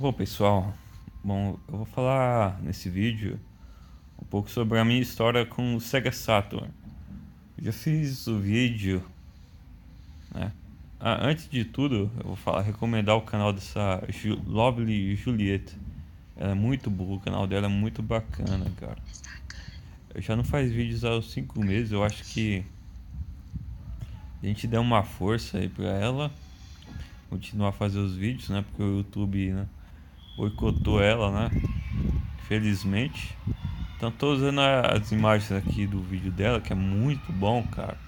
Bom, pessoal, eu vou falar nesse vídeo um pouco sobre a minha história com o Sega Saturn. Eu já fiz o vídeo, né? Antes de tudo, eu vou recomendar o canal dessa Lovely Juliet. Ela é muito boa, o canal dela é muito bacana, cara. Eu já não faz vídeos há uns 5 meses, eu acho que a gente deu uma força aí pra ela continuar a fazer os vídeos, né? Porque o YouTube, né, boicotou ela, né? Felizmente. Então tô usando as imagens aqui do vídeo dela, que é muito bom, cara.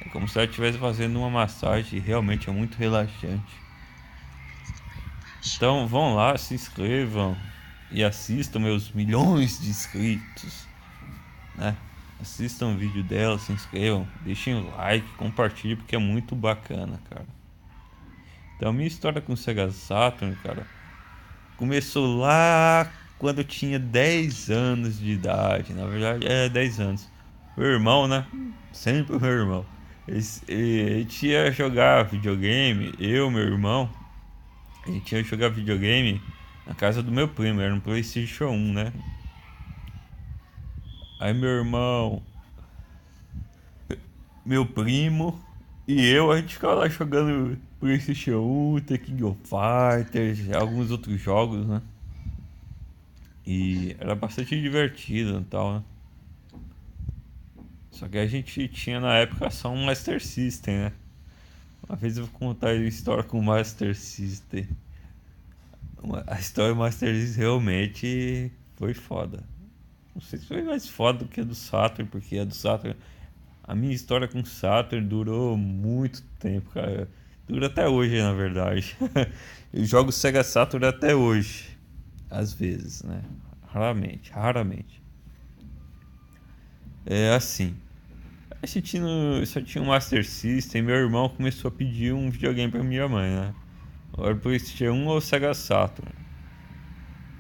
É como se ela estivesse fazendo uma massagem, realmente é muito relaxante. Então vão lá, se inscrevam e assistam meus milhões de inscritos, né? Assistam o vídeo dela, se inscrevam, deixem o like, compartilhem porque é muito bacana, cara. Então minha história com o Sega Saturn, cara, começou lá quando eu tinha 10 anos de idade. Na verdade, 10 anos. Meu irmão, né? Sempre o meu irmão. A gente ia jogar videogame, eu, meu irmão. A gente ia jogar videogame na casa do meu primo, era um PlayStation 1, né? Aí meu irmão, meu primo e eu, a gente ficava lá jogando PlayStation 1, The King of Fighters, alguns outros jogos, né? E era bastante divertido e tal, né? Só que a gente tinha na época só um Master System, né? Uma vez eu vou contar a história com o Master System. A história do Master System realmente foi foda. Não sei se foi mais foda do que a do Saturn, porque a do Saturn. A minha história com o Saturn durou muito tempo, cara. Dura até hoje, na verdade. Eu jogo Sega Saturn até hoje. Às vezes, né? Raramente, raramente. É assim. A gente não, só tinha um Master System. Meu irmão começou a pedir um videogame pra minha mãe, né? Ou era o PlayStation 1 ou o Sega Saturn.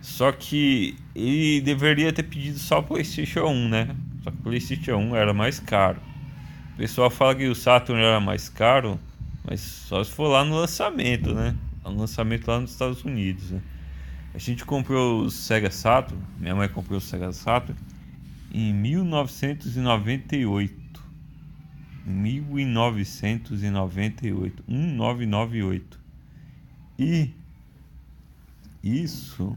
Só que ele deveria ter pedido só o PlayStation 1, né? Só que o PlayStation 1 era mais caro. O pessoal fala que o Saturn era mais caro, mas só se for lá no lançamento, né? No lançamento lá nos Estados Unidos, né? A gente comprou o Sega Saturn, minha mãe comprou o Sega Saturn em 1998. 1998, 1998. E isso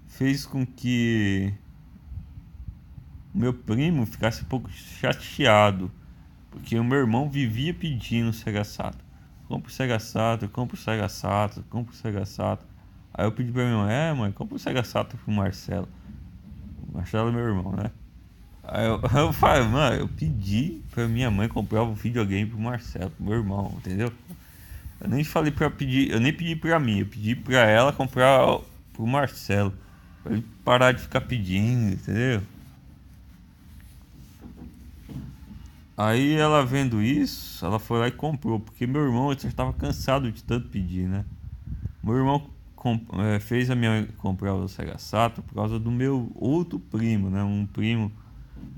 fez com que meu primo ficasse um pouco chateado, porque o meu irmão vivia pedindo o Sega Saturn. Compra o Sega Saturn, compra o Sega Saturn, compra o Sega Saturn. Aí eu pedi pra minha mãe, mãe, compra o Sega Saturn pro Marcelo. O Marcelo é meu irmão, né? Aí eu falei, mano, eu pedi pra minha mãe comprar o videogame pro Marcelo, pro meu irmão, entendeu? Eu nem falei pra pedir, eu nem pedi pra mim, eu pedi pra ela comprar pro Marcelo. Pra ele parar de ficar pedindo, entendeu? Aí ela vendo isso, ela foi lá e comprou, porque meu irmão já estava cansado de tanto pedir, né? Meu irmão fez a minha mãe comprar o Sega Saturn por causa do meu outro primo, né? Um primo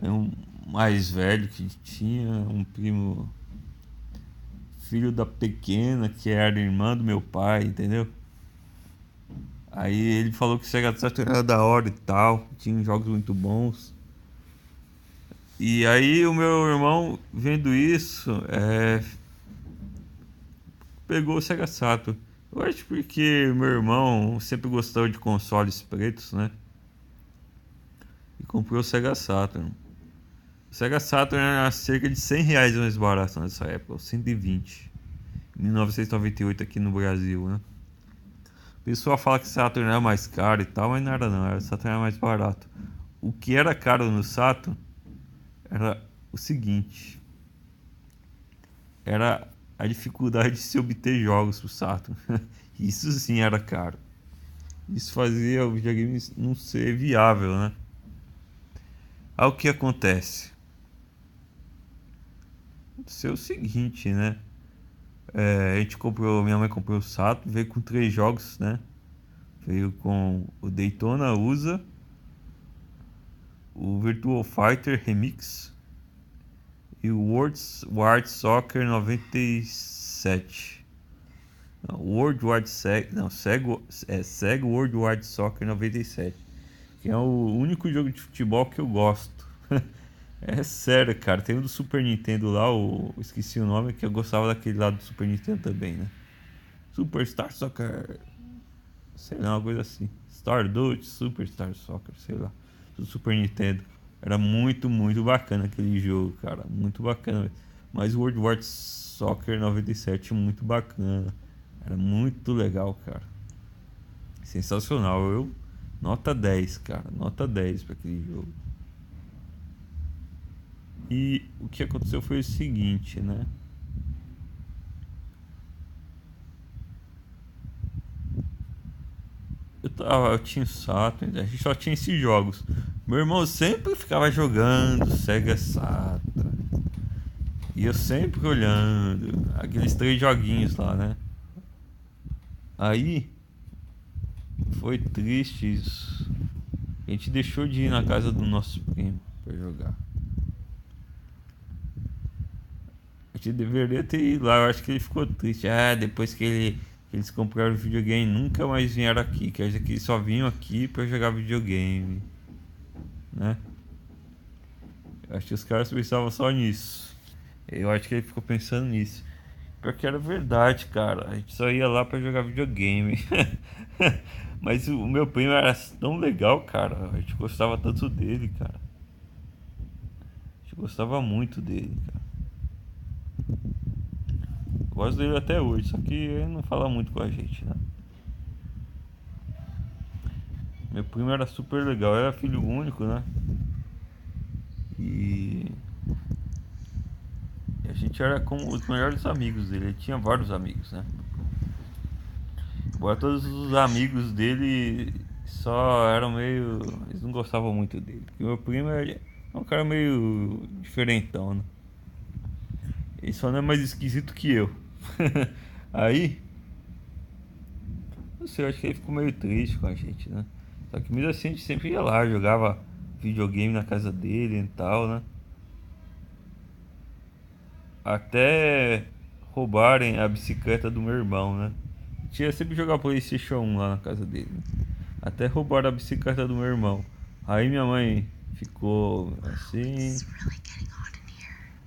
um mais velho que tinha, um primo filho da pequena, que era irmã do meu pai, entendeu? Aí ele falou que o Sega Saturn era da hora e tal, tinha jogos muito bons. E aí o meu irmão, vendo isso, pegou o Sega Saturn. Eu acho porque meu irmão sempre gostou de consoles pretos, né? E comprou o Sega Saturn. O Sega Saturn era cerca de R$ 100 mais barato nessa época, 120. 1998 aqui no Brasil, né? O pessoal fala que Saturn era mais caro e tal, mas não era não, era Saturn era mais barato. O que era caro no Saturn era o seguinte, era a dificuldade de se obter jogos pro Saturn. Isso sim era caro. Isso fazia o videogame não ser viável, né? Aí o que acontece? Aconteceu o seguinte, né? A gente comprou, minha mãe comprou o Saturn, veio com 3 jogos, né? Veio com o Daytona USA, o Virtual Fighter Remix e o World Soccer 97. Não, World Wide Seg, não, Sega World Wide Soccer 97, que é o único jogo de futebol que eu gosto. É sério, cara. Tem o do Super Nintendo lá, esqueci o nome, que eu gostava daquele lá do Super Nintendo também, né? Superstar Soccer, sei lá, uma coisa assim. Stardust, Superstar Soccer, sei lá. Do Super Nintendo. Era muito, muito bacana aquele jogo, cara. Muito bacana. Mas o World War Soccer 97, muito bacana. Era muito legal, cara. Sensacional. Nota 10, cara. Nota 10 para aquele jogo. E o que aconteceu foi o seguinte, né? Eu tinha o Saturn, a gente só tinha esses jogos. Meu irmão sempre ficava jogando Sega Saturn. E eu sempre olhando aqueles três joguinhos lá, né? Aí foi triste isso. A gente deixou de ir na casa do nosso primo pra jogar. A gente deveria ter ido lá, eu acho que ele ficou triste. Ah, depois que eles compraram o videogame, nunca mais vieram aqui. Quer dizer que eles só vinham aqui pra jogar videogame, né? Eu acho que os caras pensavam só nisso. Eu acho que ele ficou pensando nisso. Pior que era verdade, cara. A gente só ia lá pra jogar videogame. Mas o meu primo era tão legal, cara. A gente gostava tanto dele, cara. A gente gostava muito dele, cara. Gosto dele até hoje, só que ele não fala muito com a gente, né? Meu primo era super legal, era filho único, né? E a gente era como os melhores amigos dele. Ele tinha vários amigos, né? Embora todos os amigos dele só eram meio. Eles não gostavam muito dele. Porque meu primo é um cara meio diferentão, né? Ele só não é mais esquisito que eu. Aí, não sei, eu acho que ele ficou meio triste com a gente, né? Só que mesmo assim a gente sempre ia lá, jogava videogame na casa dele e tal, né? Até roubarem a bicicleta do meu irmão, né? A gente ia sempre jogar PlayStation 1 lá na casa dele, né? Até roubaram a bicicleta do meu irmão. Aí minha mãe ficou assim.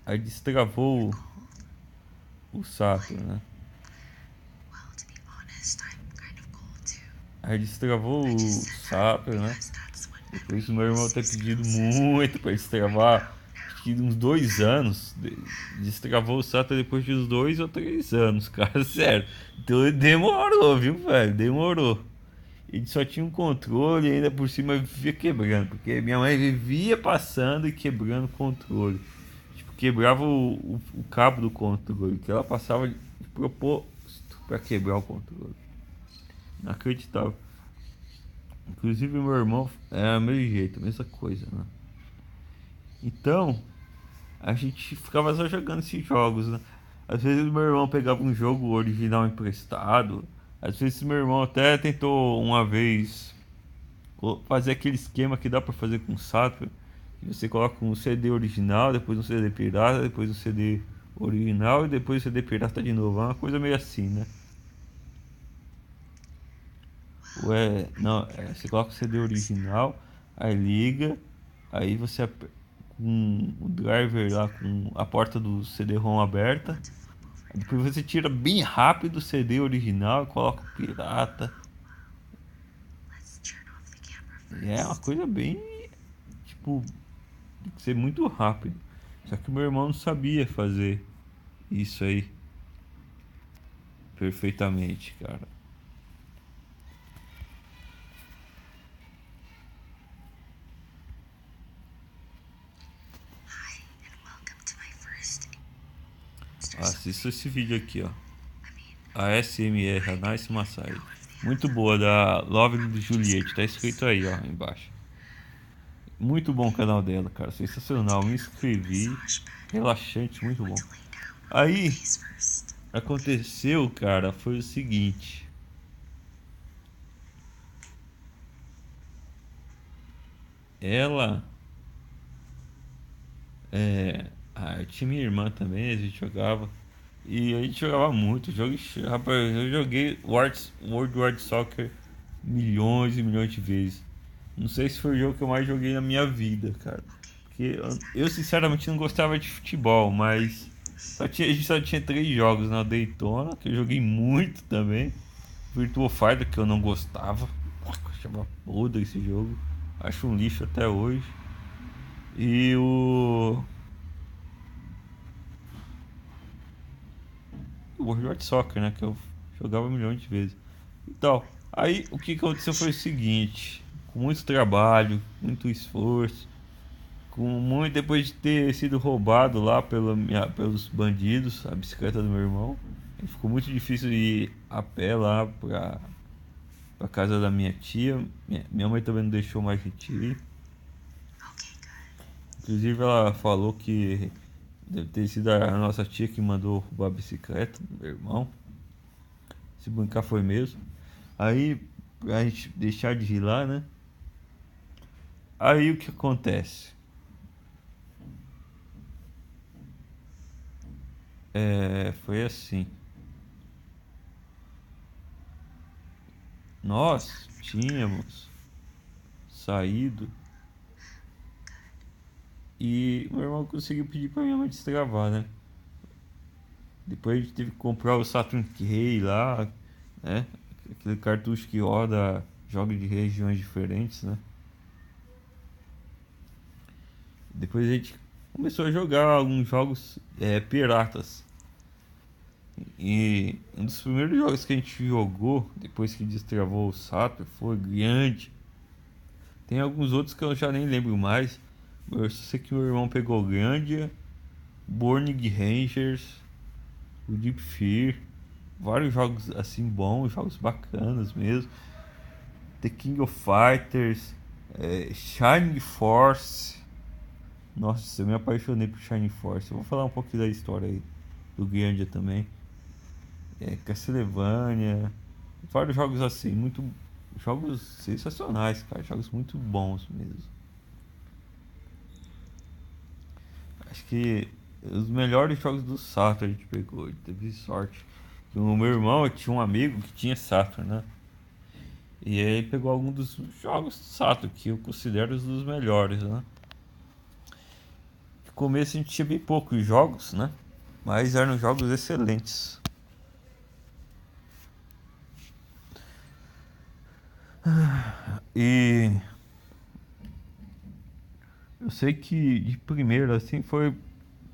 Aí destravou o Saturn, né? Aí destravou o Saturn, né? Depois o meu irmão ter pedido muito pra destravar. Acho que uns 2 anos. Destravou o Saturn depois de uns 2 ou 3 anos, cara. Sério. Então demorou, viu, velho? Demorou. Ele só tinha um controle e ainda por cima vivia quebrando. Porque minha mãe vivia passando e quebrando o controle. Tipo, quebrava o cabo do controle. Que ela passava de propósito pra quebrar o controle. Inacreditável. Inclusive meu irmão era o mesmo jeito, a mesma coisa, né? Então, a gente ficava só jogando esses jogos, né? Às vezes meu irmão pegava um jogo original emprestado. Às vezes meu irmão até tentou uma vez fazer aquele esquema que dá pra fazer com o Saturn. Que você coloca um CD original, depois um CD pirata, depois um CD original e depois um CD pirata de novo. É uma coisa meio assim, né? Ué, não, você coloca o CD original, aí liga, aí você com o driver lá com a porta do CD-ROM aberta, aí depois você tira bem rápido o CD original e coloca o pirata. E é uma coisa bem, tipo, tem que ser muito rápido. Só que meu irmão não sabia fazer isso aí perfeitamente, cara. Assista esse vídeo aqui, ó. A SMR, a Nice Massage. Muito boa, da Love Juliette. Tá escrito aí, ó, embaixo. Muito bom o canal dela, cara. Sensacional. Me inscrevi. Relaxante, muito bom. Aí, aconteceu, cara, foi o seguinte. Ela, tinha minha irmã também, a gente jogava. E a gente jogava muito. Rapaz, eu joguei World War Soccer milhões e milhões de vezes. Não sei se foi o jogo que eu mais joguei na minha vida, cara. Porque eu sinceramente não gostava de futebol, mas a gente só tinha três jogos na Daytona, que eu joguei muito também. Virtua Fighter, que eu não gostava. Eu achava podre esse jogo. Acho um lixo até hoje. E o World War Soccer, né? Que eu jogava milhões de vezes. Então, aí o que aconteceu foi o seguinte: com muito trabalho, muito esforço, depois de ter sido roubado lá pelos bandidos, a bicicleta do meu irmão, ficou muito difícil ir a pé lá pra casa da minha tia. Minha mãe também não deixou mais a gente ir. Inclusive ela falou que deve ter sido a nossa tia que mandou roubar a bicicleta do meu irmão. Se brincar foi mesmo. Aí, pra gente deixar de ir lá, né? Aí o que acontece? Foi assim. Nós tínhamos saído e meu irmão conseguiu pedir pra minha mãe destravar, né? Depois a gente teve que comprar o Saturn Key lá, né? Aquele cartucho que roda jogos de regiões diferentes, né? Depois a gente começou a jogar alguns jogos piratas. E um dos primeiros jogos que a gente jogou depois que destravou o Saturn foi grande. Tem alguns outros que eu já nem lembro mais. Eu só sei que meu irmão pegou Grandia, Burning Rangers, o Deep Fear, vários jogos assim bons, jogos bacanas mesmo. The King of Fighters, Shining Force. Nossa, eu me apaixonei por Shining Force. Eu vou falar um pouquinho da história aí do Grandia também. Castlevania, vários jogos assim, muito jogos sensacionais, cara, jogos muito bons mesmo. Acho que os melhores jogos do Saturn a gente pegou, a gente teve sorte. O meu irmão tinha um amigo que tinha Saturn, né? E aí ele pegou algum dos jogos do Saturn, que eu considero os dos melhores, né? No começo a gente tinha bem poucos jogos, né? Mas eram jogos excelentes. E eu sei que de primeiro, assim, foi.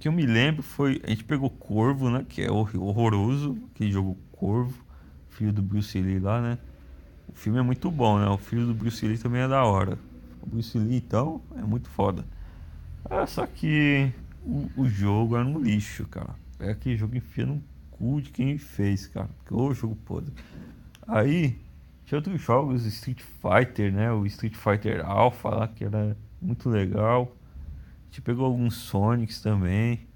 Que eu me lembro foi. A gente pegou Corvo, né? Que é horroroso. Aquele jogo Corvo. Filho do Bruce Lee lá, né? O filme é muito bom, né? O filho do Bruce Lee também é da hora. O Bruce Lee, então, é muito foda. Só que o jogo era um lixo, cara. É aquele jogo enfia no cu de quem fez, cara. Que ô jogo podre. Aí, tinha outros jogos, Street Fighter, né? O Street Fighter Alpha lá, que era muito legal. A gente pegou alguns Sonics também.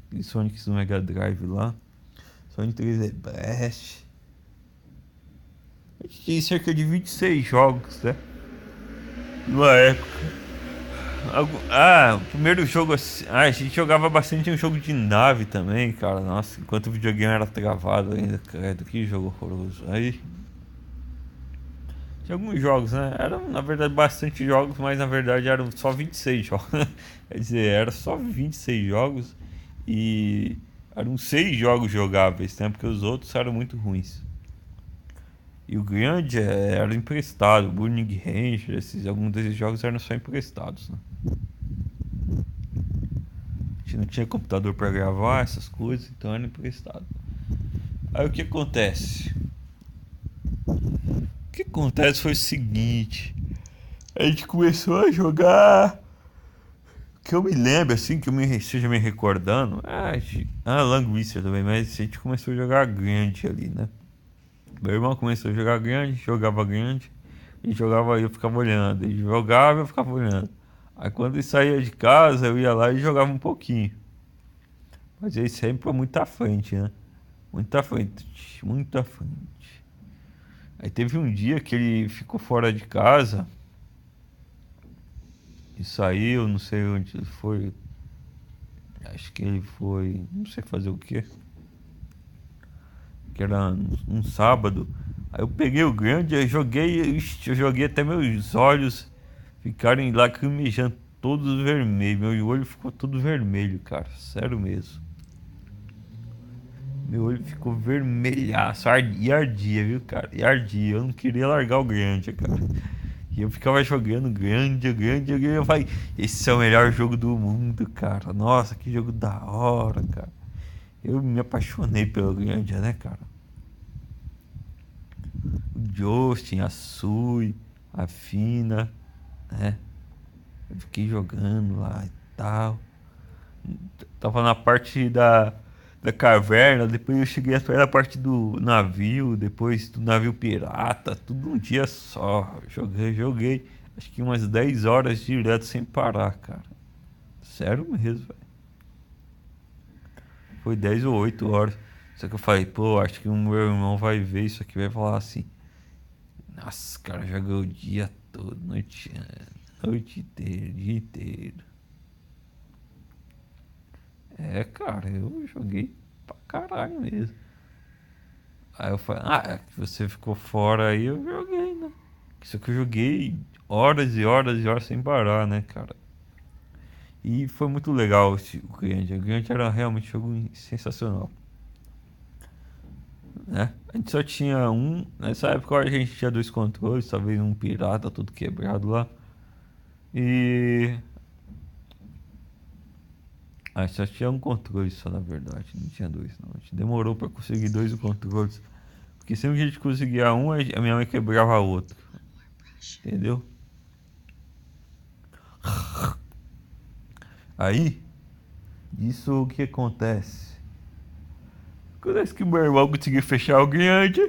Aqueles Sonics do Mega Drive lá. Sonic 3D Blast. A gente tinha cerca de 26 jogos, né? Numa época. O primeiro jogo assim. A gente jogava bastante um jogo de nave também, cara. Nossa, enquanto o videogame era travado ainda, credo, que jogo horroroso. Aí. Tinha alguns jogos, né? Eram, na verdade, bastante jogos, mas na verdade eram só 26 jogos. Quer dizer, era só 26 jogos e eram 6 jogos jogáveis, né? Porque os outros eram muito ruins. E o grande era emprestado, Burning Ranger, alguns desses jogos eram só emprestados, né? A gente não tinha computador para gravar essas coisas, então era emprestado. Aí o que acontece? O que acontece foi o seguinte: a gente começou a jogar. Que eu me lembro, assim, que eu esteja me recordando. Linguiça também, mas a gente começou a jogar grande ali, né? Meu irmão começou a jogar grande, jogava grande, e jogava eu ficava olhando, ele jogava eu ficava olhando. Aí quando ele saía de casa, eu ia lá e jogava um pouquinho. Mas ele sempre foi muito à frente, né? Muito à frente, muito à frente. Aí teve um dia que ele ficou fora de casa e saiu, não sei onde ele foi. Acho que ele foi, não sei fazer o quê. que era um sábado. Aí eu peguei o grande, aí joguei, ixi, eu joguei até meus olhos ficarem lacrimejando, todos vermelhos. Meu olho ficou todo vermelho, cara. Sério mesmo. Meu olho ficou vermelhaço, e ardia, viu, cara? E ardia. Eu não queria largar o grande, cara. E eu ficava jogando grande, grande, grande. Eu falei, esse é o melhor jogo do mundo, cara. Nossa, que jogo da hora, cara. Eu me apaixonei pelo grande, né, cara? O Justin, a Sui, a Fina, né? Eu fiquei jogando lá e tal. Tava na parte da caverna, depois eu cheguei até a parte do navio, depois do navio pirata, tudo um dia só. Joguei, acho que umas 10 horas direto sem parar, cara. Sério mesmo, velho. Foi 10 ou 8 horas. Só que eu falei, pô, acho que o meu irmão vai ver isso aqui e vai falar assim: nossa, cara, joguei o dia todo, noite inteira, dia inteiro. É, cara, eu joguei pra caralho mesmo. Aí eu falei, ah, é que você ficou fora aí, eu joguei, né? Só que eu joguei horas e horas e horas sem parar, né, cara? E foi muito legal o Grande. O Grande era realmente um jogo sensacional, né? A gente só tinha um. Nessa época a gente tinha dois controles, talvez um pirata todo quebrado lá. E. A gente só tinha um controle só, na verdade. Não tinha dois, não. A gente demorou pra conseguir dois controles. Porque sempre que a gente conseguia um, a minha mãe quebrava outro. Entendeu? Aí, isso o que acontece? Acontece que meu irmão conseguiu fechar o grande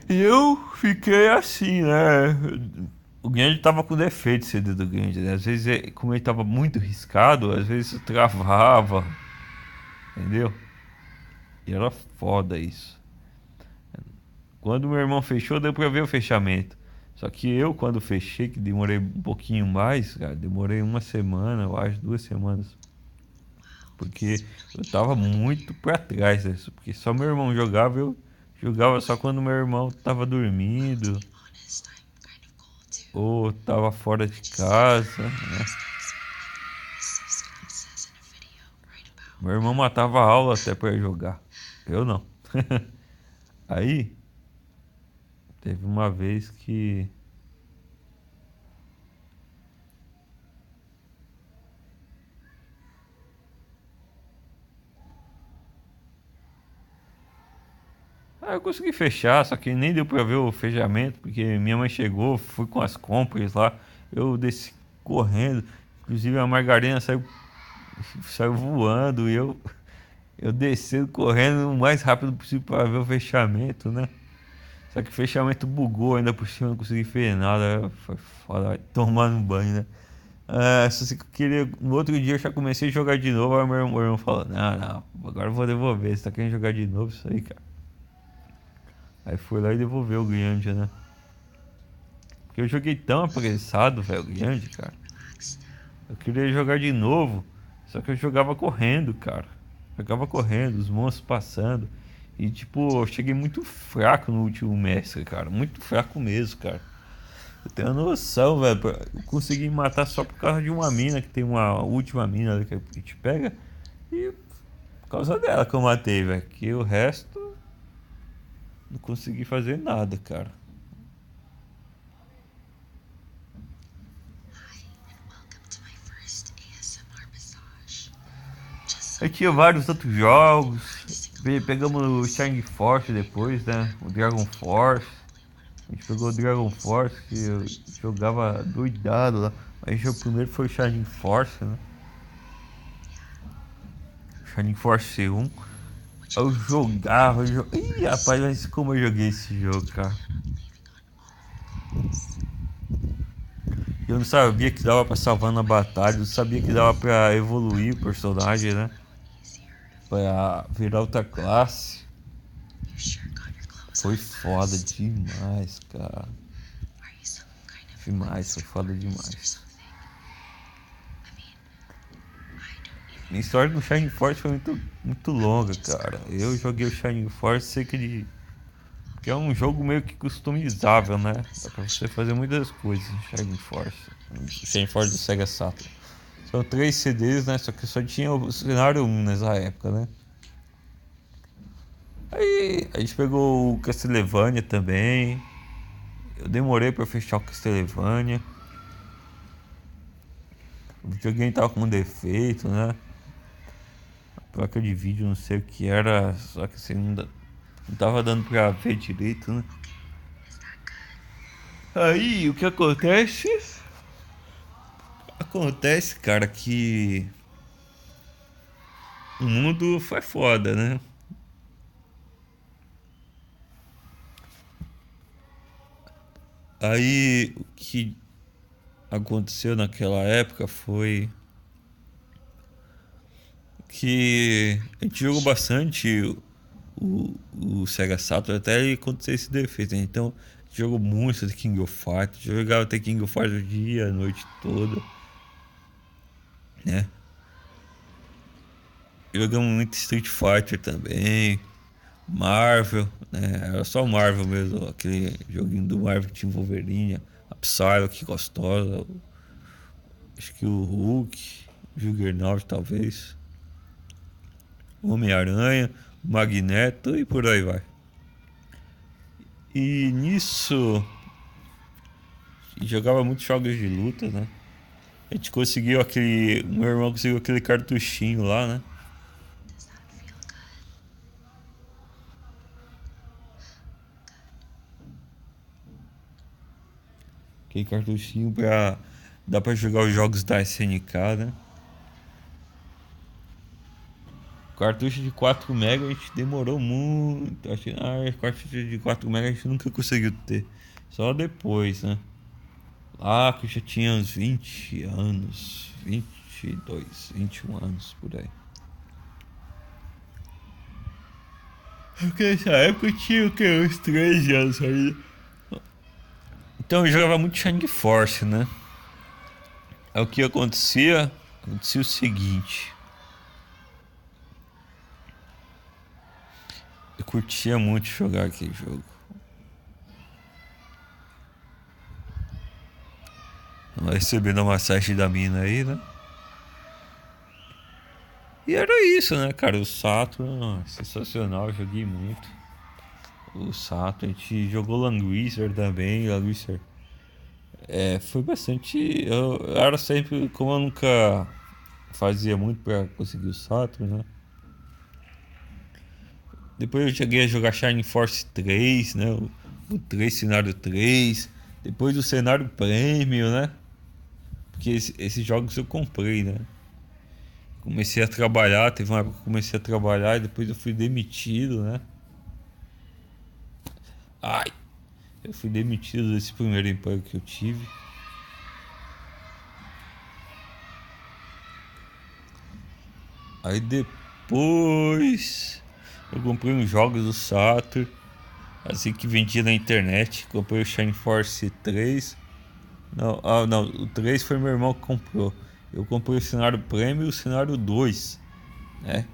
e eu fiquei assim, né? O grande tava com defeito, o CD do grande, né? Às vezes, como ele tava muito riscado, às vezes travava, entendeu? E era foda isso. Quando meu irmão fechou, deu pra ver o fechamento. Só que eu, quando fechei, que demorei um pouquinho mais, cara, demorei uma semana, eu acho, 2 semanas. Porque eu tava muito pra trás disso. Porque só meu irmão jogava, eu jogava só quando meu irmão tava dormindo ou tava fora de casa, né? Meu irmão matava a aula até pra eu jogar. Eu não. Aí, teve uma vez que. Ah, eu consegui fechar, só que nem deu pra ver o fechamento, porque minha mãe chegou, fui com as compras lá, eu desci correndo, inclusive a margarina saiu voando e eu descendo correndo o mais rápido possível para ver o fechamento, né? Só que o fechamento bugou ainda por cima, não consegui ver nada, foi foda, vai tomar no banho, né? Ah, só sei que eu queria, no outro dia eu já comecei a jogar de novo, aí meu irmão falou, não, não, agora eu vou devolver, você tá querendo jogar de novo isso aí, cara. Aí foi lá e devolveu o grande, né? Porque eu joguei tão apressado, velho, o grande, cara. Eu queria jogar de novo, só que eu jogava correndo, cara. Jogava correndo, os monstros passando. E tipo, eu cheguei muito fraco no último mestre, cara. Muito fraco mesmo, cara. Eu tenho noção, velho. Eu consegui matar só por causa de uma mina, que tem uma última mina que a gente pega. E por causa dela que eu matei, velho. Que o resto não consegui fazer nada, cara. Eu tinha vários outros jogos. Pegamos o Shining Force depois, né? O Dragon Force. A gente pegou o Dragon Force, que eu jogava doidado lá. Mas o primeiro foi o Shining Force, né? Shining Force 1. Eu jogava, Ih, rapaz, mas como eu joguei esse jogo, cara. Eu não sabia que dava pra salvar na batalha, eu sabia que dava pra evoluir o personagem, né? Pra virar outra classe. Foi foda demais, cara. Demais, foi foda demais. Minha história do Shining Force foi muito longa, cara. Eu joguei o Shining Force cerca de Que é um jogo meio que customizável, né? Dá pra você fazer muitas coisas em Shining Force do Sega Saturn. São 3 CDs, né? Só que só tinha o cenário 1 nessa época, né? Aí a gente pegou o Castlevania também. Eu demorei pra fechar o Castlevania. O videogame tava com um defeito, né? A placa de vídeo, não sei o que era. Só que assim, não tava dando pra ver direito, né? Aí o que acontece? Acontece, cara, que o mundo foi foda, né? Aí o que aconteceu naquela época foi que a gente jogou bastante o Sega Saturn até ele acontecer esse defeito, né? Então a gente jogou muito The King of Fighters, jogava The King of Fighters o dia, a noite toda, né? Jogamos muito Street Fighter também, Marvel, né? Era só Marvel mesmo, aquele joguinho do Marvel que tinha Wolverine, a Psylocke gostosa, acho que o Hulk, o Juggernaut talvez, o Homem-Aranha, o Magneto e por aí vai. E nisso jogava muitos jogos de luta, né? A gente conseguiu aquele. Meu irmão conseguiu aquele cartuchinho lá, né? Aquele cartuchinho pra. Dá pra jogar os jogos da SNK, né? Cartucho de 4 MB a gente demorou muito. Acho que cartucho de 4 MB a gente nunca conseguiu ter. Só depois, né? Lá que eu já tinha uns 20 anos. 22, 21 anos por aí. Porque nessa época eu tinha o que? Uns 13 anos aí. Então eu jogava muito Shining Force, né? É o que acontecia. Acontecia o seguinte. Eu curtia muito jogar aquele jogo. Recebendo a massagem da mina aí, né? E era isso, né, cara? O Saturn, sensacional, joguei muito. O Saturn, a gente jogou Languisher também. Languisher foi bastante. Eu era sempre, como eu nunca fazia muito pra conseguir o Saturn, né? Depois eu cheguei a jogar Shining Force 3, né? O 3, cenário 3. Depois o cenário Premium, né? Porque esses jogos eu comprei, né? Comecei a trabalhar, teve uma época que eu comecei a trabalhar e depois eu fui demitido, né? Ai, eu fui demitido desse primeiro emprego que eu tive. Aí depois eu comprei uns jogos do Saturn, assim que vendia na internet. Comprei o Shine Force 3. Não, não, o 3 foi meu irmão que comprou. Eu comprei o cenário Premium e o cenário 2, né?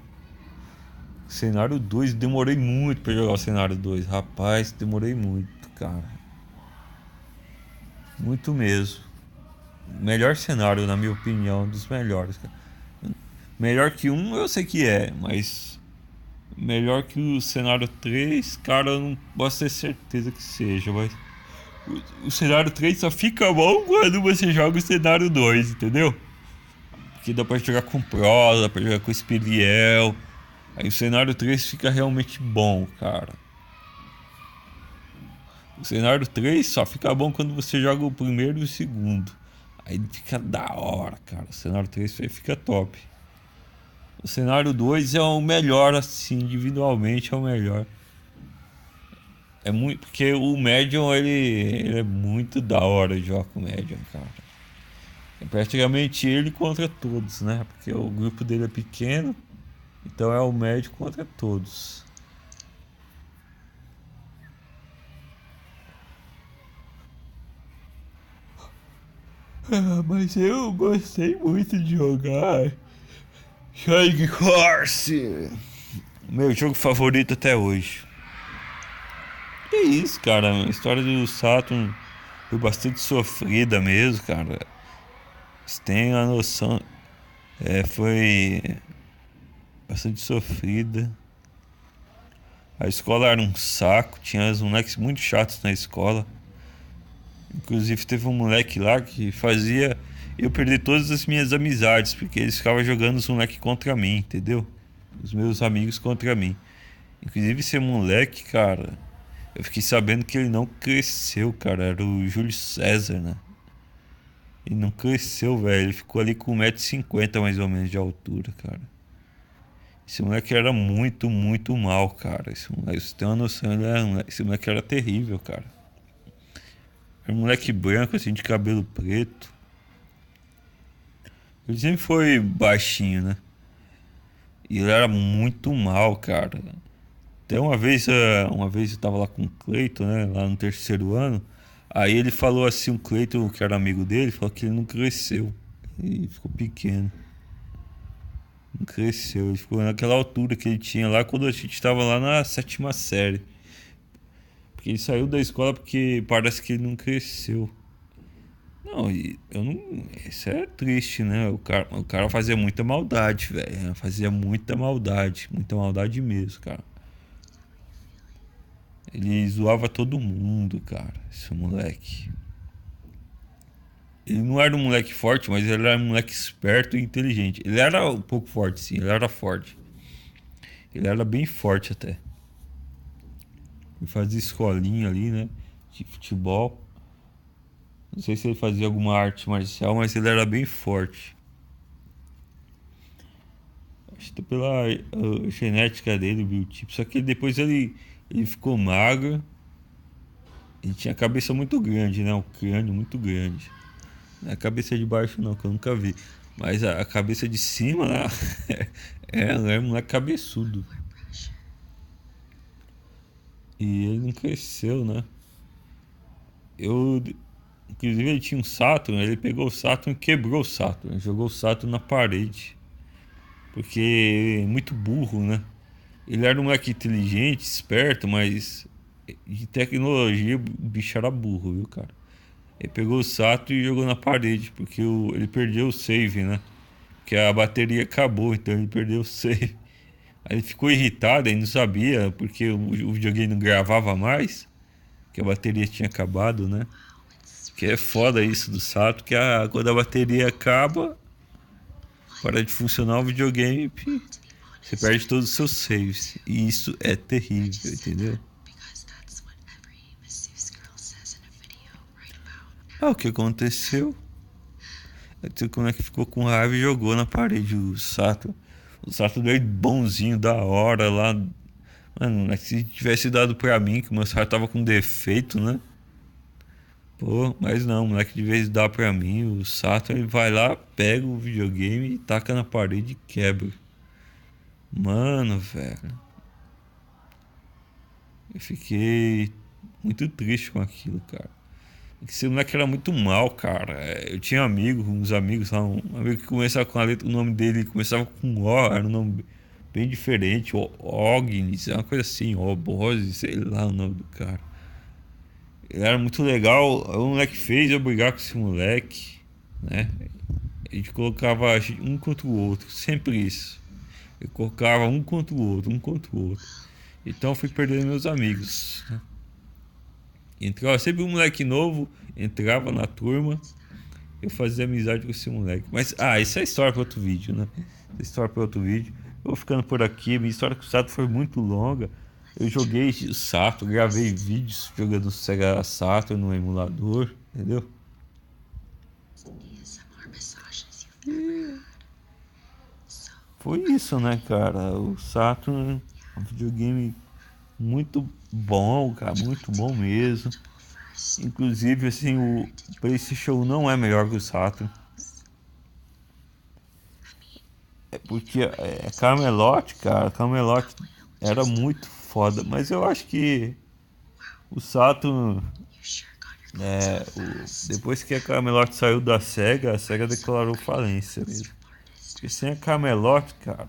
O cenário 2, demorei muito pra jogar o cenário 2. Rapaz, demorei muito, cara. Muito mesmo. Melhor cenário, na minha opinião, um dos melhores, cara. Melhor que um, eu sei que é, mas melhor que o cenário 3, cara, eu não posso ter certeza que seja, mas o cenário 3 só fica bom quando você joga o cenário 2, entendeu? Porque dá pra jogar com Pro, dá pra jogar com Spiriel. Aí o cenário 3 fica realmente bom, cara. O cenário 3 só fica bom quando você joga o primeiro e o segundo. Aí fica da hora, cara. O cenário 3 fica top. O cenário 2 é o melhor, assim, individualmente é o melhor. É muito. Porque o Medium ele é muito da hora de jogar com o Medium, cara. É praticamente ele contra todos, né? Porque o grupo dele é pequeno. Então é o Medium contra todos. Mas eu gostei muito de jogar Shining Force. Meu jogo favorito até hoje. E isso, cara. A história do Saturn foi bastante sofrida mesmo, cara. Você tem a noção. Foi bastante sofrida. A escola era um saco, tinha os moleques muito chatos na escola. Inclusive teve um moleque lá que fazia eu perder todas as minhas amizades, porque eles ficavam jogando os moleques contra mim, entendeu? Os meus amigos contra mim. Inclusive esse moleque, cara, eu fiquei sabendo que ele não cresceu, cara. Era o Júlio César, né? Ele não cresceu, velho. Ele ficou ali com 1,50 m mais ou menos de altura, cara. Esse moleque era muito, muito mal, cara. Esse moleque, você tem uma noção, esse moleque era terrível, cara. Era um moleque branco, assim, de cabelo preto. Ele sempre foi baixinho, né? E ele era muito mal, cara. Até uma vez eu tava lá com o Cleiton, né? Lá no terceiro ano. Aí ele falou assim, o Cleiton, que era amigo dele, falou que ele não cresceu. Ele ficou pequeno. Não cresceu. Ele ficou naquela altura que ele tinha lá quando a gente tava lá na sétima série. Porque ele saiu da escola porque parece que ele não cresceu. Não, e eu não. Isso é triste, né? O cara fazia muita maldade, velho. Fazia muita maldade mesmo, cara. Ele zoava todo mundo, cara, esse moleque. Ele não era um moleque forte, mas ele era um moleque esperto e inteligente. Ele era um pouco forte, sim, ele era forte. Ele era bem forte até. Ele fazia escolinha ali, né? De futebol. Não sei se ele fazia alguma arte marcial, mas ele era bem forte. Acho que pela genética dele, viu? Tipo, só que depois ele ficou magro. Ele tinha a cabeça muito grande, né? Um crânio muito grande. Não é a cabeça de baixo não, que eu nunca vi. Mas a cabeça de cima lá é um moleque cabeçudo. E ele não cresceu, né? Eu. Inclusive ele tinha um Saturn, ele pegou o Saturn e quebrou o Saturn, jogou o Saturn na parede. Porque é muito burro, né? Ele era um moleque inteligente, esperto, mas de tecnologia o bicho era burro, viu, cara? Ele pegou o Saturn e jogou na parede, porque ele perdeu o save, né? Que a bateria acabou, então ele perdeu o save. Aí ele ficou irritado, ele não sabia, porque o videogame não gravava mais, que a bateria tinha acabado, né? Que é foda isso do Saturn, que quando a bateria acaba, para de funcionar o videogame, você perde todos os seus saves. E isso é terrível, entendeu? Ah, o que aconteceu? Como é que ficou com raiva e jogou na parede o Sato. O Sato deu bonzinho da hora lá. Mano, é que se tivesse dado pra mim, que o meu Sato tava com defeito, né? Pô, mas não, moleque, de vez dar pra mim, o Sato ele vai lá, pega o videogame e taca na parede e quebra. Mano, velho. Eu fiquei muito triste com aquilo, cara. Esse moleque era muito mal, cara. Eu tinha uns amigos lá, um amigo que começava com a letra, o nome dele começava com O, era um nome bem diferente, Ognis, é uma coisa assim, Obose, sei lá o nome do cara. Ele era muito legal, o moleque fez eu brigar com esse moleque, né? A gente colocava um contra o outro, sempre isso. Eu colocava um contra o outro, um contra o outro. Então eu fui perdendo meus amigos, né? Entrava sempre um moleque novo, entrava na turma, eu fazia amizade com esse moleque. Mas, isso é história para outro vídeo, né? Essa história para outro vídeo. Eu vou ficando por aqui. Minha história com o Sato foi muito longa. Eu joguei o Sato, gravei vídeos jogando Sega Saturn no emulador, entendeu? E foi isso, né, cara? O Saturn é um videogame muito bom, cara, muito bom mesmo. Inclusive, assim, o PlayStation não é melhor que o Saturn. É porque Camelot, cara, Camelot era muito foda. Mas eu acho que o Saturn, depois que a Camelot saiu da SEGA, a SEGA declarou falência mesmo. Porque sem a Camelot, cara,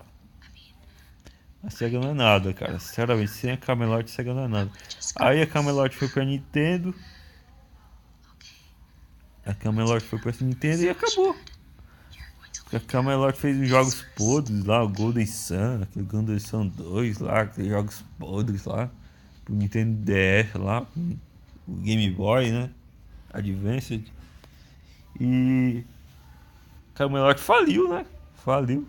A SEGA não é nada, cara. Sinceramente, sem a Camelot, a SEGA não é nada. Aí a Camelot foi pra Nintendo. A Camelot foi pra Nintendo e acabou. A Camelot fez os jogos podres lá, o Golden Sun, aquele Golden Sun 2 lá, aqueles jogos podres lá. Pro Nintendo DS lá, o Game Boy, né? Advanced. E Camelot faliu, né? Faliu.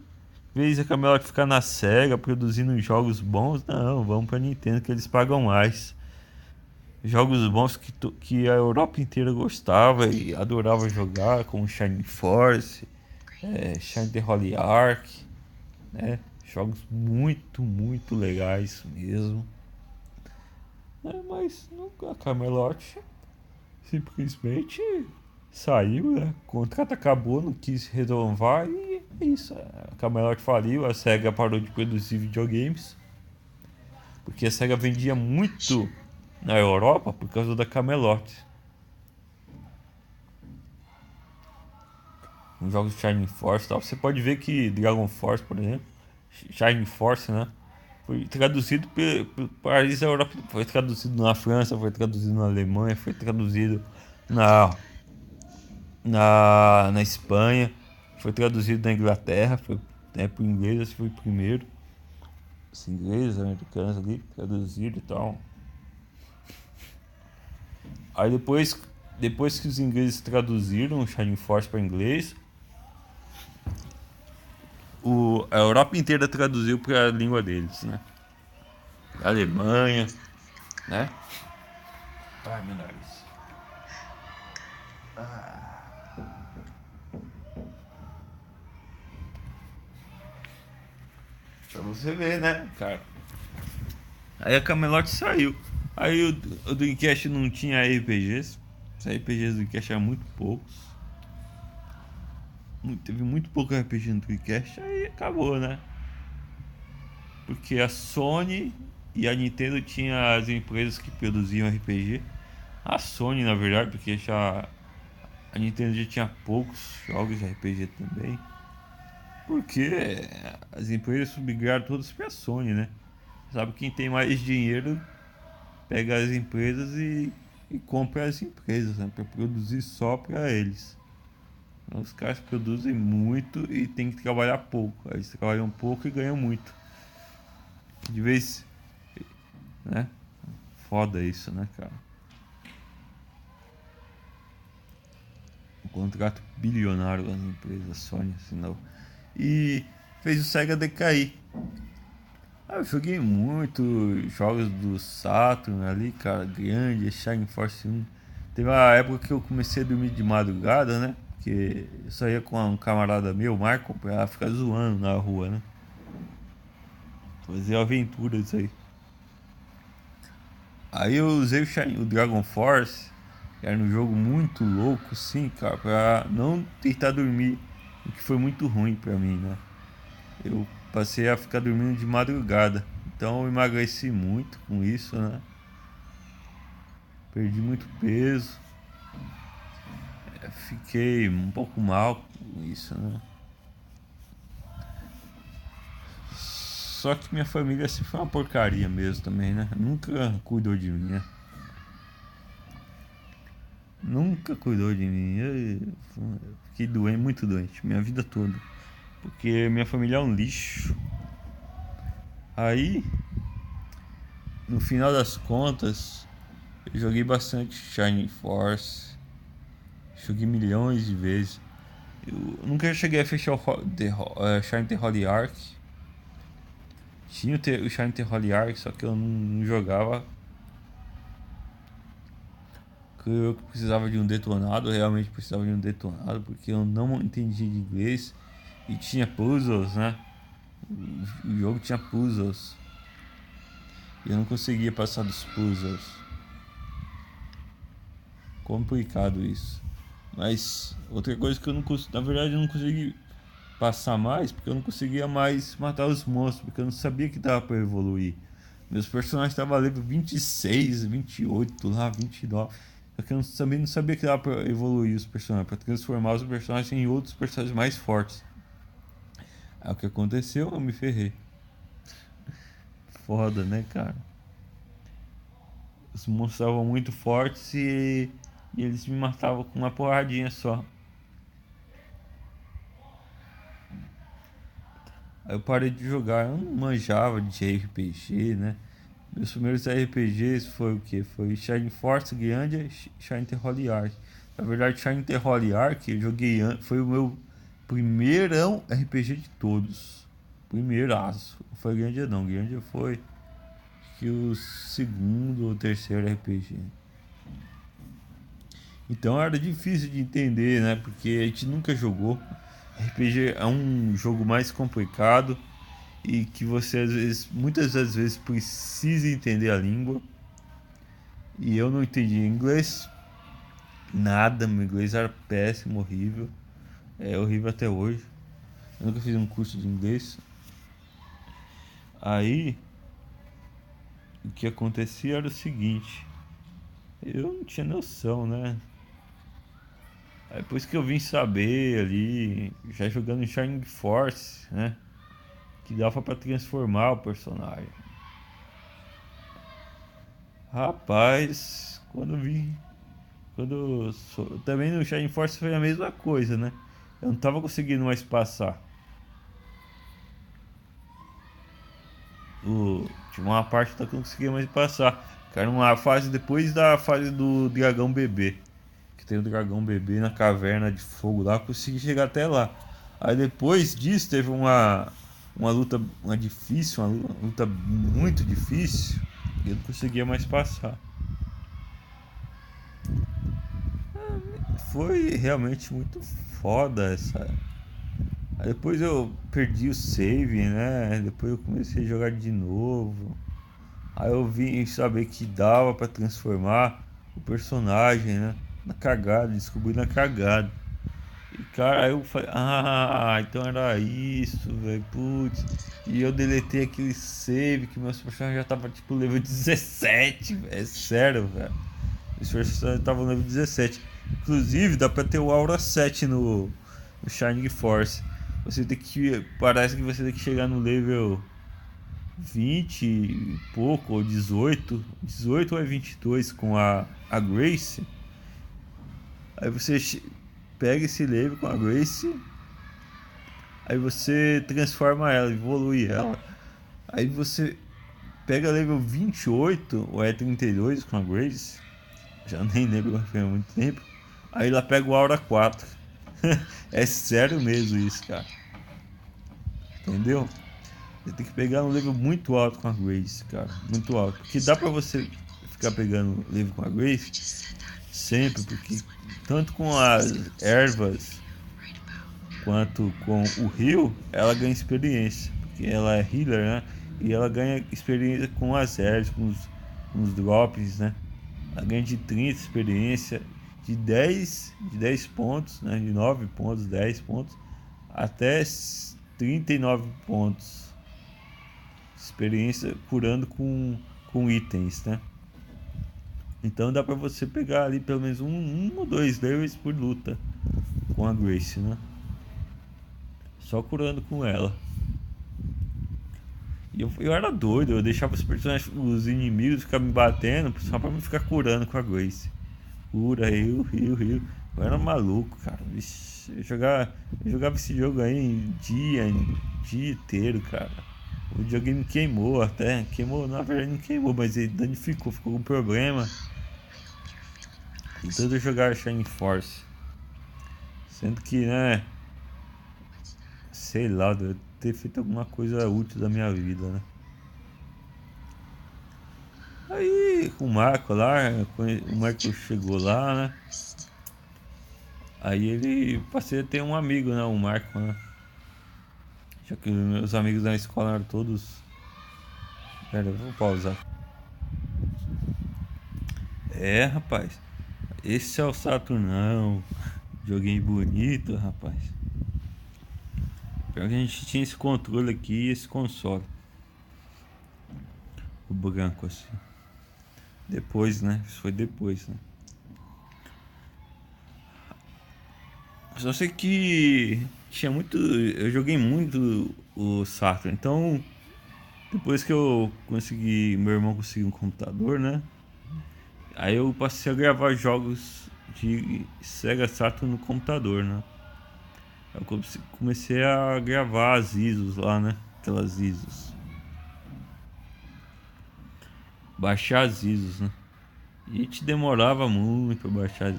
Em vez de a Camelot ficar na SEGA produzindo jogos bons, não, vamos pra Nintendo que eles pagam mais. Jogos bons que a Europa inteira gostava e adorava jogar, como Shining Force, Shine the Holy Ark, né? Jogos muito, muito legais mesmo. Mas a Camelot simplesmente saiu, né? O contrato acabou, não quis renovar e é isso. A Camelot faliu, a SEGA parou de produzir videogames. Porque a SEGA vendia muito na Europa por causa da Camelot. Nos jogos de Shining Force e tal. Você pode ver que Dragon Force, por exemplo, Shining Force, né? Foi traduzido por países da Europa. Foi traduzido na França, foi traduzido na Alemanha, foi traduzido na, na Espanha, foi traduzido na Inglaterra, foi pro inglês, acho que foi primeiro. Os ingleses, americanos ali, traduziram e tal. Aí depois que os ingleses traduziram o Shining Force para inglês, a Europa inteira traduziu para a língua deles, né? A Alemanha, né? Ai, meu nariz. Pra você ver, né, cara? Aí a Camelot saiu. Aí o Dreamcast não tinha RPGs. Os RPGs do Dreamcast eram muito poucos. Teve muito pouco RPG no Dreamcast. Aí acabou, né? Porque a Sony e a Nintendo tinha as empresas que produziam RPG. A Sony, na verdade, porque já a Nintendo já tinha poucos jogos de RPG também. Porque as empresas migraram todas para a Sony, né? Sabe, quem tem mais dinheiro pega as empresas e compra as empresas, né? Para produzir só para eles. Então, os caras produzem muito e tem que trabalhar pouco. Eles trabalham pouco e ganham muito. De vez, né? Foda isso, né, cara? Um contrato bilionário das empresas, Sony assinou. E fez o Sega decair. Eu joguei muito jogos do Saturn ali, cara, grande, Shining Force 1. Teve uma época que eu comecei a dormir de madrugada, né? Porque eu saía com um camarada meu, Marco, pra ficar zoando na rua, né? Fazia aventuras aí. Aí eu usei o Dragon Force, que era um jogo muito louco, sim, cara, pra não tentar dormir, o que foi muito ruim pra mim, né? Eu passei a ficar dormindo de madrugada, então eu emagreci muito com isso, né? Perdi muito peso, fiquei um pouco mal com isso, né? Só que minha família sempre foi uma porcaria mesmo também, né? Nunca cuidou de mim, né? Nunca cuidou de mim. Eu fiquei doente, muito doente, minha vida toda. Porque minha família é um lixo. Aí, no final das contas, eu joguei bastante Shining Force. Joguei milhões de vezes. Eu nunca cheguei a fechar o Shine the Holy Ark. Tinha o Shine the Holy Ark, só que eu não jogava. Eu precisava de um detonado, realmente precisava de um detonado, porque eu não entendia de inglês. E tinha puzzles, né? O jogo tinha puzzles. E eu não conseguia passar dos puzzles. Complicado isso. Mas outra coisa que eu não consegui, na verdade eu não consegui passar mais, porque eu não conseguia mais matar os monstros, porque eu não sabia que dava para evoluir. Meus personagens estavam level 26, 28, lá 29. Só que eu também não sabia que dava para evoluir os personagens, para transformar os personagens em outros personagens mais fortes. Aí o que aconteceu? Eu me ferrei. foda, né, cara? Os monstros estavam muito fortes e eles me matavam com uma porradinha só. Aí eu parei de jogar, eu não manjava de RPG, né? Meus primeiros RPGs foi o que? Foi Shining Force, Grandia e Shining the Holy Ark. Na verdade, Shining the Holy Ark eu joguei, foi o meu primeirão RPG de todos. Primeiraço. Não foi Grandia não, Grandia foi que o segundo ou terceiro RPG. Então era difícil de entender, né? Porque a gente nunca jogou. RPG é um jogo mais complicado e que você às vezes, muitas das vezes precisa entender a língua. E eu não entendi inglês, nada, meu inglês era péssimo, horrível. É horrível até hoje. Eu nunca fiz um curso de inglês. Aí o que acontecia era o seguinte, eu não tinha noção, né? Aí depois que eu vim saber ali, já jogando em Shining Force, né? Que dava pra transformar o personagem. Rapaz, quando eu vi. Também no Shining Force foi a mesma coisa, né? Eu não tava conseguindo mais passar. Tinha uma parte que eu não conseguia mais passar. Que era uma fase depois da fase do dragão bebê. Que tem o dragão bebê na caverna de fogo lá. Eu consegui chegar até lá. Aí depois disso teve uma luta uma luta muito difícil. E eu não conseguia mais passar. Foi realmente muito foda essa. Aí depois eu perdi o save, né? Depois eu comecei a jogar de novo. Aí eu vim saber que dava pra transformar o personagem, né? Na cagada, descobri na cagada. E cara, aí eu falei, então era isso, velho, putz. E eu deletei aquele save que meus personagens já tava tipo level 17, velho. É sério, velho. Os personagens estavam no level 17. Inclusive, dá pra ter o Aura 7 no Shining Force. Você tem que. Parece que você tem que chegar no level 20 e pouco, ou 18. 18 ou é 22 com a Grace. Aí você pega esse level com a Grace. Aí você transforma ela, evolui ela. Aí você pega level 28 ou é 32 com a Grace. Já nem lembro, foi há muito tempo. Aí ela pega o Aura 4. É sério mesmo isso, cara. Entendeu? Você tem que pegar um level muito alto com a Grace, cara. Muito alto. Porque dá pra você ficar pegando level com a Grace sempre, porque tanto com as ervas quanto com o Heal, ela ganha experiência. Porque ela é healer, né? E ela ganha experiência com as ervas, com os drops, né? Ela ganha de 30 experiência, de dez pontos, né? De 9 pontos, 10 pontos, até 39 pontos. Experiência curando com itens, né? Então dá pra você pegar ali pelo menos um ou dois levels por luta com a Grace, né? Só curando com ela. E eu era doido, eu deixava os personagens, os inimigos ficar me batendo só pra me ficar curando com a Grace. Cura, rio. Eu era maluco, cara. Vixe, eu jogava esse jogo aí em dia inteiro, cara. O videogame queimou até. Queimou, na verdade não queimou, mas ele danificou, ficou com problema. E tanto jogar Shining Force. Sendo que, né? Sei lá, deve ter feito alguma coisa útil da minha vida, né? Aí com o Marco lá, o Marco chegou lá, né? Aí ele passei a ter um amigo, né? O Marco, né? Já que meus amigos da escola eram todos. Pera, eu vou pausar. É, rapaz. Esse é o Saturnão. Joguinho bonito, rapaz. Pior que a gente tinha esse controle aqui e esse console. O branco assim. Depois, né? Isso foi depois, né? Só sei que tinha muito. Eu joguei muito o Saturn. Então Depois que eu consegui, meu irmão conseguiu um computador, né? Aí eu passei a gravar jogos de Sega Saturn no computador, né? Eu comecei a gravar as ISOs lá, né? Aquelas ISOs. Baixar as ISOs, né? E te demorava muito pra baixar.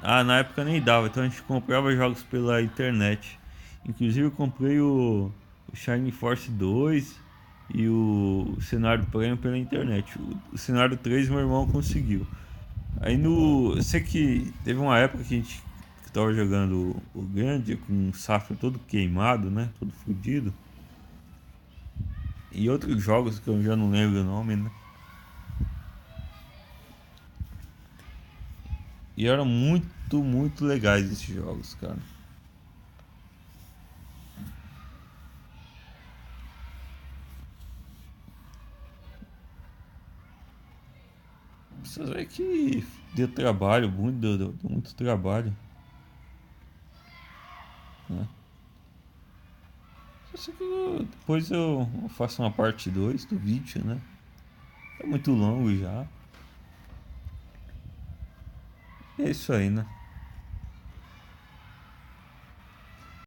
Ah, na época nem dava, então a gente comprava jogos pela internet. Inclusive eu comprei o Shining Force 2 e o cenário Premium pela internet. O cenário 3 meu irmão conseguiu. Aí no. Eu sei que teve uma época que a gente que tava jogando o grande com o safra todo queimado, né? Todo fodido. E outros jogos que eu já não lembro o nome, né? E eram muito, muito legais esses jogos, cara. Precisa ver que deu trabalho, muito, deu muito trabalho, né? Só sei que depois eu faço uma parte 2 do vídeo, né? É muito longo já. E é isso aí, né?